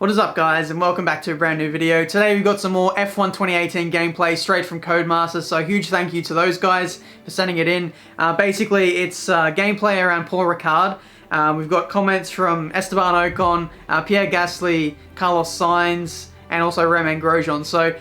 What is up, guys, and welcome back to a brand new video. Today we've got some more F1 2018 gameplay straight from Codemasters, so huge thank you to those guys for sending it in. Basically, it's gameplay around Paul Ricard. We've got comments from Esteban Ocon, Pierre Gasly, Carlos Sainz, and also Romain Grosjean. So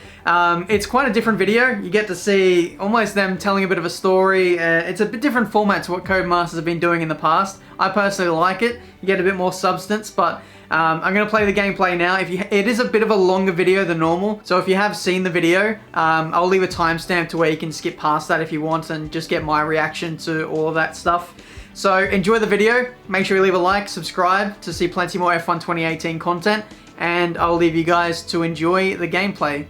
it's quite a different video. You get to see almost them telling a bit of a story. It's a bit different format to what Codemasters have been doing in the past. I personally like it. You get a bit more substance, but I'm going to play the gameplay now. It is a bit of a longer video than normal, so if you have seen the video, I'll leave a timestamp to where you can skip past that if you want and just get my reaction to all of that stuff. So enjoy the video, make sure you leave a like, subscribe to see plenty more F1 2018 content, and I'll leave you guys to enjoy the gameplay.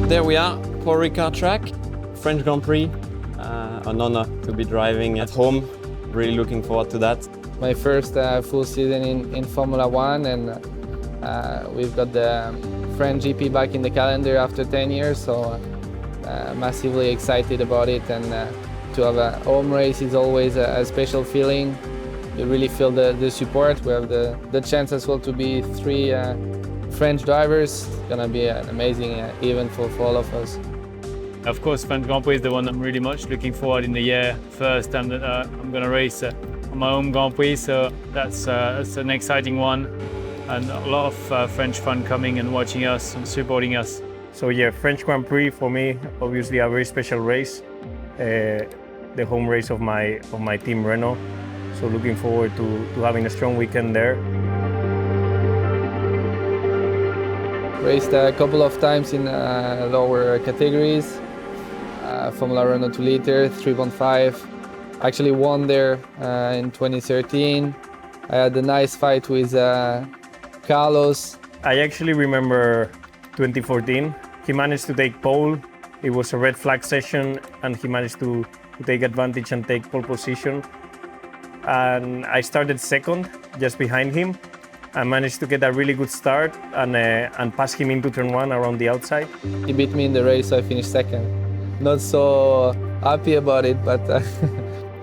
There we are, Paul Ricard track, French Grand Prix, an honor to be driving at home, really looking forward to that. My first full season in Formula One, and we've got the French GP back in the calendar after 10 years, so massively excited about it, and to have a home race is always a special feeling. You really feel the support. We have the chance as well to be three French drivers. It's gonna be an amazing event for all of us. Of course, French Grand Prix is the one I'm really much looking forward in the year. First time that I'm gonna race on my own Grand Prix, so that's an exciting one, and a lot of French fun coming and watching us and supporting us. So yeah, French Grand Prix for me, obviously a very special race, the home race of my team Renault. So looking forward to having a strong weekend there. Raced a couple of times in lower categories, Formula Renault 2 liter, 3.5. Actually won there in 2013. I had a nice fight with Carlos. I actually remember 2014. He managed to take pole. It was a red flag session, and he managed to take advantage and take pole position. And I started second, just behind him. I managed to get a really good start and pass him into turn one around the outside. He beat me in the race, so I finished second. Not so happy about it, but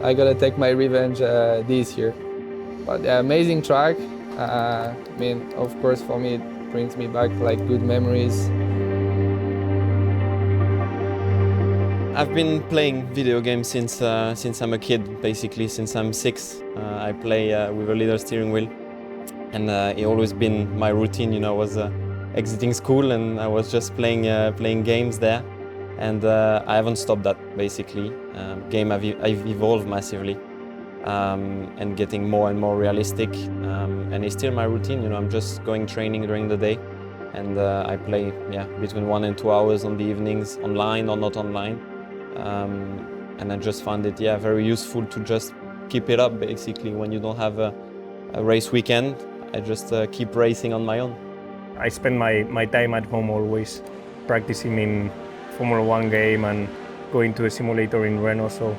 I gotta take my revenge this year. But amazing track. I mean, of course, for me, it brings me back like good memories. I've been playing video games since I'm a kid, basically since I'm 6. I play with a little steering wheel. And it always been my routine, you know, I was exiting school and I was just playing games there. And I haven't stopped that, basically. I've evolved massively and getting more and more realistic. And it's still my routine, you know, I'm just going training during the day. And I play, between 1 and 2 hours on the evenings, online or not online. And I just found it, very useful to just keep it up, basically, when you don't have a race weekend. I just keep racing on my own. I spend my time at home always practicing in Formula One game and going to a simulator in Renault. So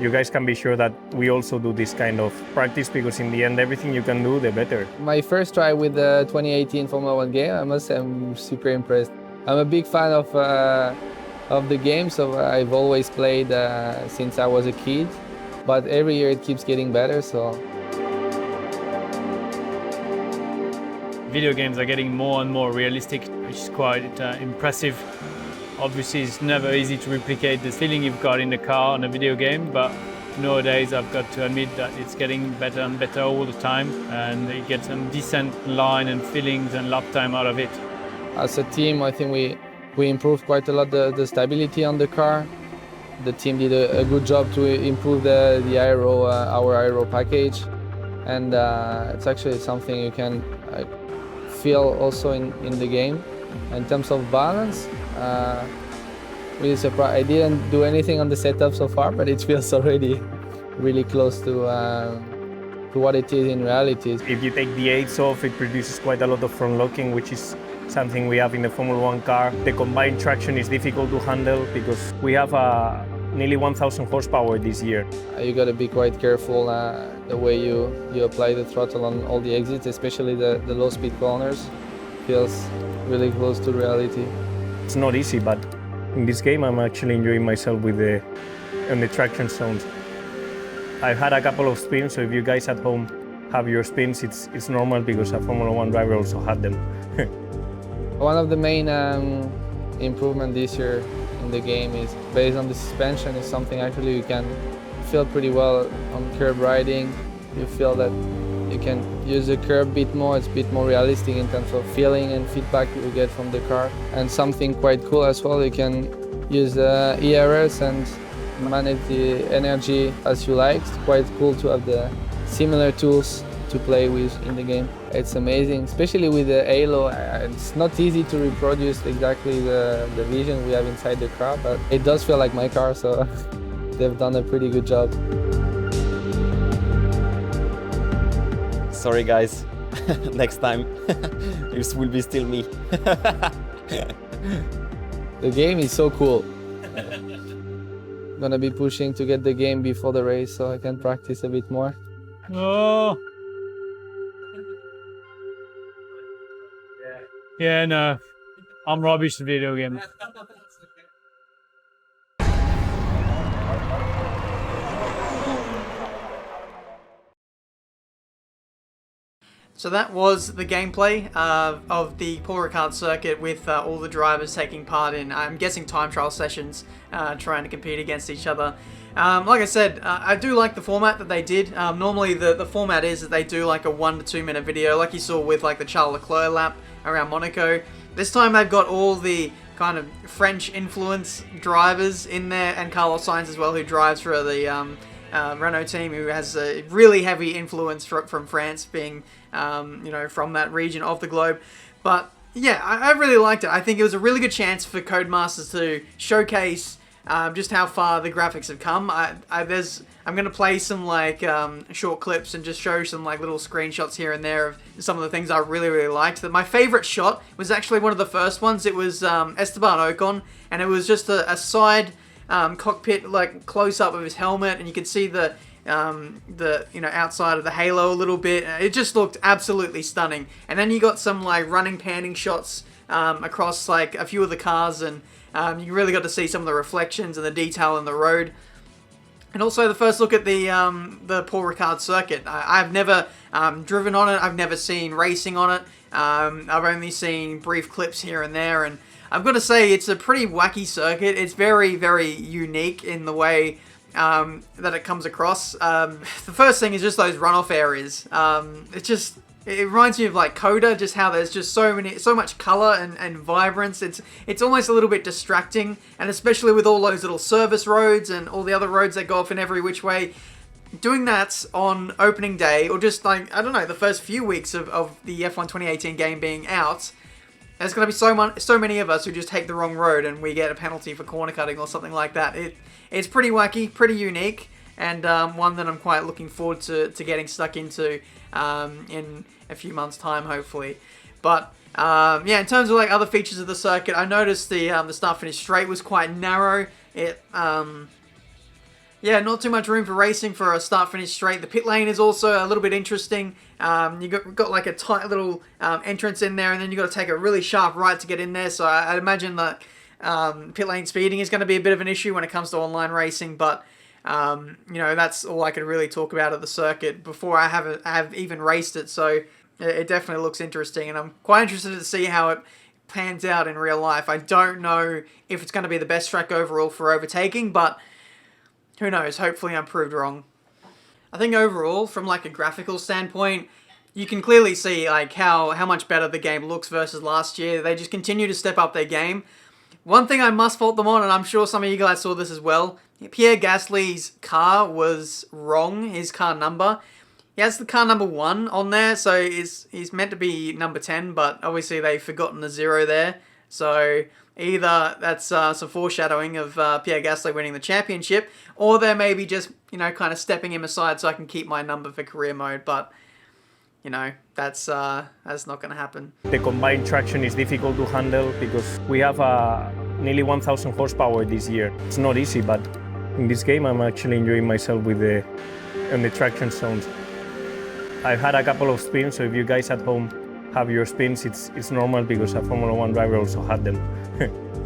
you guys can be sure that we also do this kind of practice, because in the end, everything you can do, the better. My first try with the 2018 Formula One game, I must say I'm super impressed. I'm a big fan of the game, so I've always played since I was a kid. But every year it keeps getting better, so. Video games are getting more and more realistic, which is quite impressive. Obviously, it's never easy to replicate the feeling you've got in the car on a video game, but nowadays I've got to admit that it's getting better and better all the time, and you get some decent line and feelings and lap time out of it. As a team, I think we improved quite a lot the stability on the car. The team did a good job to improve the aero, our aero package, and it's actually something you can feel also in the game. In terms of balance, really surprised. I didn't do anything on the setup so far, but it feels already really close to what it is in reality. If you take the aids off, it produces quite a lot of front locking, which is something we have in the Formula One car. The combined traction is difficult to handle because we have nearly 1,000 horsepower this year. You got to be quite careful the way you apply the throttle on all the exits, especially the low-speed corners. feels really close to reality. It's not easy, but in this game I'm actually enjoying myself with the traction zones. I've had a couple of spins, so if you guys at home have your spins, it's normal because a Formula One driver also had them. One of the main improvement this year in the game is based on the suspension. Is something actually you can feel pretty well on curb riding. You feel that you can use the curb a bit more. It's a bit more realistic in terms of feeling and feedback you get from the car. And something quite cool as well, you can use ERS and manage the energy as you like. It's quite cool to have the similar tools to play with in the game. It's amazing, especially with the halo. It's not easy to reproduce exactly the vision we have inside the car, but it does feel like my car, so they've done a pretty good job. Sorry guys, next time this will be still me. The game is so cool. Gonna be pushing to get the game before the race so I can practice a bit more. Oh. Yeah, no. I'm rubbish at video games. So that was the gameplay of the Paul Ricard circuit with all the drivers taking part in, I'm guessing, time trial sessions, trying to compete against each other. Like I said, I do like the format that they did. Normally the format is that they do like a 1 to 2 minute video, like you saw with like the Charles Leclerc lap around Monaco. This time they've got all the kind of French influence drivers in there, and Carlos Sainz as well, who drives for the Renault team, who has a really heavy influence from France, being you know, from that region of the globe. But yeah, I really liked it. I think it was a really good chance for Codemasters to showcase just how far the graphics have come. I'm going to play some like short clips and just show some like little screenshots here and there of some of the things I really liked. My favorite shot was actually one of the first ones. It was Esteban Ocon, and it was just a side cockpit like close up of his helmet, and you could see the you know, outside of the halo a little bit. It just looked absolutely stunning. And then you got some like running panning shots across like a few of the cars, and you really got to see some of the reflections and the detail in the road. And also the first look at the Paul Ricard circuit. I've never driven on it. I've never seen racing on it. I've only seen brief clips here and there, and I've got to say it's a pretty wacky circuit. It's very unique in the way that it comes across. The first thing is just those runoff areas. It reminds me of like Coda, just how there's just so much color and vibrance. It's almost a little bit distracting, and especially with all those little service roads and all the other roads that go off in every which way. Doing that on opening day, or just like, I don't know, the first few weeks of the F1 2018 game being out, there's going to be so many of us who just take the wrong road and we get a penalty for corner cutting or something like that. It's pretty wacky, pretty unique, and one that I'm quite looking forward to getting stuck into in a few months' time, hopefully. But yeah, in terms of like other features of the circuit, I noticed the start-finish straight was quite narrow. Yeah, not too much room for racing for a start-finish straight. The pit lane is also a little bit interesting. You got like a tight little entrance in there, and then you got to take a really sharp right to get in there. So I'd imagine that pit lane speeding is going to be a bit of an issue when it comes to online racing. But you know, that's all I could really talk about at the circuit before I have even raced it. So it definitely looks interesting, and I'm quite interested to see how it pans out in real life. I don't know if it's going to be the best track overall for overtaking, but who knows? Hopefully I'm proved wrong. I think overall, from like a graphical standpoint, you can clearly see like how much better the game looks versus last year. They just continue to step up their game. One thing I must fault them on, and I'm sure some of you guys saw this as well, Pierre Gasly's car was wrong, his car number. He has the car number 1 on there, so he's meant to be number 10, but obviously they've forgotten the 0 there. So either that's some foreshadowing of Pierre Gasly winning the championship, or they're maybe just, you know, kind of stepping him aside so I can keep my number for career mode. But, you know, that's not going to happen. The combined traction is difficult to handle because we have nearly 1,000 horsepower this year. It's not easy, but in this game I'm actually enjoying myself with the traction zones. I've had a couple of spins, so if you guys at home have your spins, it's normal because a Formula One driver also had them.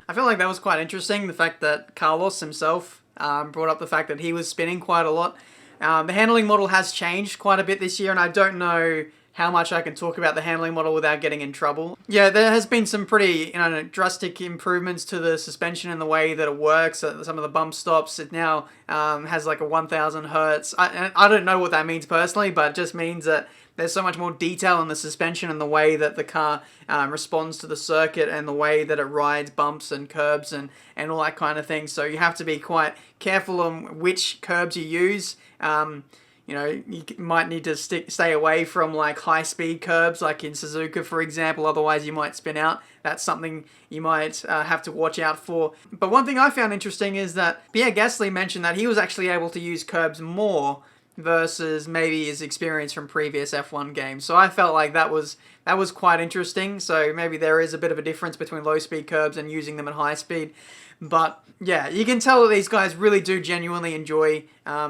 I feel like that was quite interesting, the fact that Carlos himself brought up the fact that he was spinning quite a lot. The handling model has changed quite a bit this year, and I don't know how much I can talk about the handling model without getting in trouble. Yeah, there has been some pretty drastic improvements to the suspension and the way that it works. Some of the bump stops, it now has like a 1000 hertz. I don't know what that means personally, but it just means that there's so much more detail in the suspension and the way that the car responds to the circuit and the way that it rides bumps and curbs and all that kind of thing. So you have to be quite careful on which curbs you use. You might need to stay away from like high-speed curbs, like in Suzuka, for example. Otherwise, you might spin out. That's something you might have to watch out for. But one thing I found interesting is that Pierre Gasly mentioned that he was actually able to use curbs more versus maybe his experience from previous F1 games. So I felt like that was quite interesting. So maybe there is a bit of a difference between low-speed curbs and using them at high speed. But yeah, you can tell that these guys really do genuinely enjoy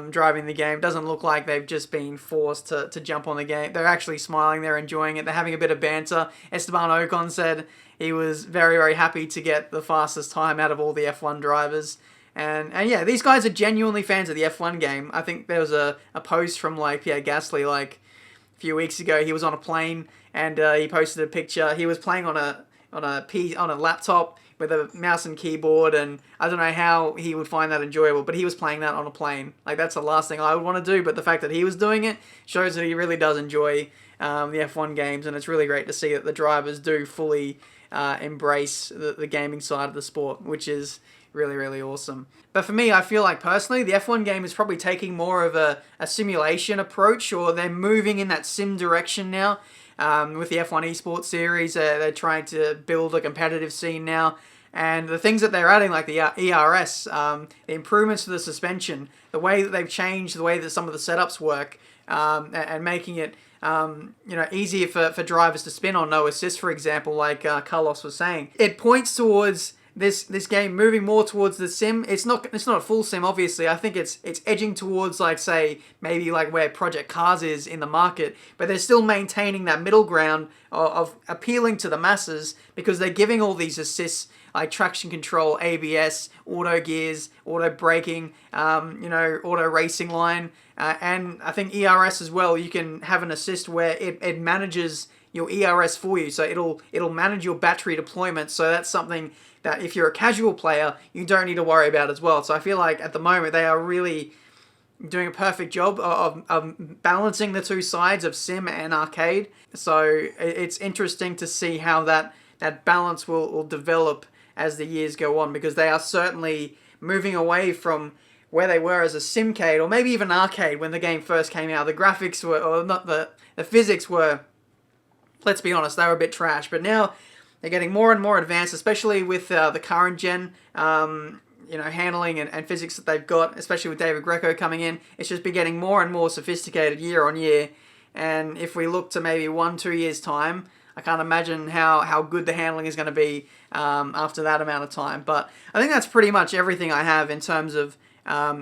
driving the game. Doesn't look like they've just been forced to jump on the game. They're actually smiling, they're enjoying it, they're having a bit of banter. Esteban Ocon said he was very, very happy to get the fastest time out of all the F1 drivers. And yeah, these guys are genuinely fans of the F1 game. I think there was a post from like Pierre Gasly like a few weeks ago. He was on a plane and he posted a picture. He was playing on a laptop with a mouse and keyboard, and I don't know how he would find that enjoyable, but he was playing that on a plane. Like, that's the last thing I would want to do, but the fact that he was doing it shows that he really does enjoy the F1 games, and it's really great to see that the drivers do fully embrace the gaming side of the sport, which is really, really awesome. But for me, I feel like personally, the F1 game is probably taking more of a simulation approach, or they're moving in that sim direction now. With the F1 esports series, they're trying to build a competitive scene now. And the things that they're adding, like the ERS, the improvements to the suspension, the way that they've changed the way that some of the setups work, and making it easier for drivers to spin on no assist, for example, like Carlos was saying. It points towards this game moving more towards the sim. It's not a full sim, obviously. I think it's edging towards, like, say, maybe like where Project Cars is in the market, but they're still maintaining that middle ground of appealing to the masses, because they're giving all these assists like traction control, ABS, auto gears, auto braking, auto racing line, and I think ERS as well. You can have an assist where it manages your ERS for you, so it'll manage your battery deployment. So that's something that if you're a casual player, you don't need to worry about as well. So I feel like at the moment they are really doing a perfect job of balancing the two sides of sim and arcade. So it's interesting to see how that balance will develop as the years go on, because they are certainly moving away from where they were as a simcade, or maybe even arcade when the game first came out. The graphics were, or not, the physics were, let's be honest, they were a bit trash. But now they're getting more and more advanced, especially with the current gen handling and physics that they've got, especially with David Greco coming in. It's just been getting more and more sophisticated year on year. And if we look to maybe 1-2 years time, I can't imagine how good the handling is going to be after that amount of time. But I think that's pretty much everything I have in terms of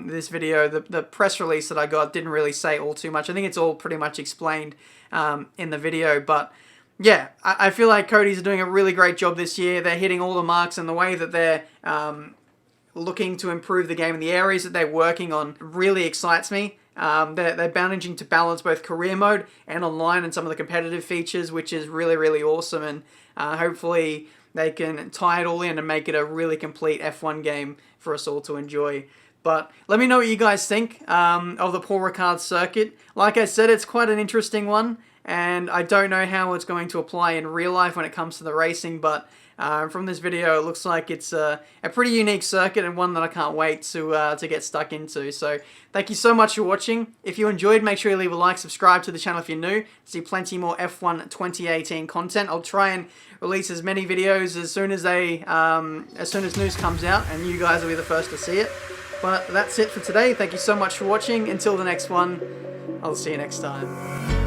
this video. The press release that I got didn't really say all too much. I think it's all pretty much explained in the video. But yeah, I feel like Cody's are doing a really great job this year. They're hitting all the marks, and the way that they're looking to improve the game and the areas that they're working on really excites me. They're managing to balance both career mode and online and some of the competitive features, which is really, really awesome. And hopefully they can tie it all in and make it a really complete F1 game for us all to enjoy. But let me know what you guys think of the Paul Ricard circuit. Like I said, it's quite an interesting one, and I don't know how it's going to apply in real life when it comes to the racing, but from this video, it looks like it's a pretty unique circuit, and one that I can't wait to get stuck into. So thank you so much for watching. If you enjoyed, make sure you leave a like, subscribe to the channel if you're new to see plenty more F1 2018 content. I'll try and release as many videos as soon as news comes out, and you guys will be the first to see it. But that's it for today. Thank you so much for watching. Until the next one, I'll see you next time.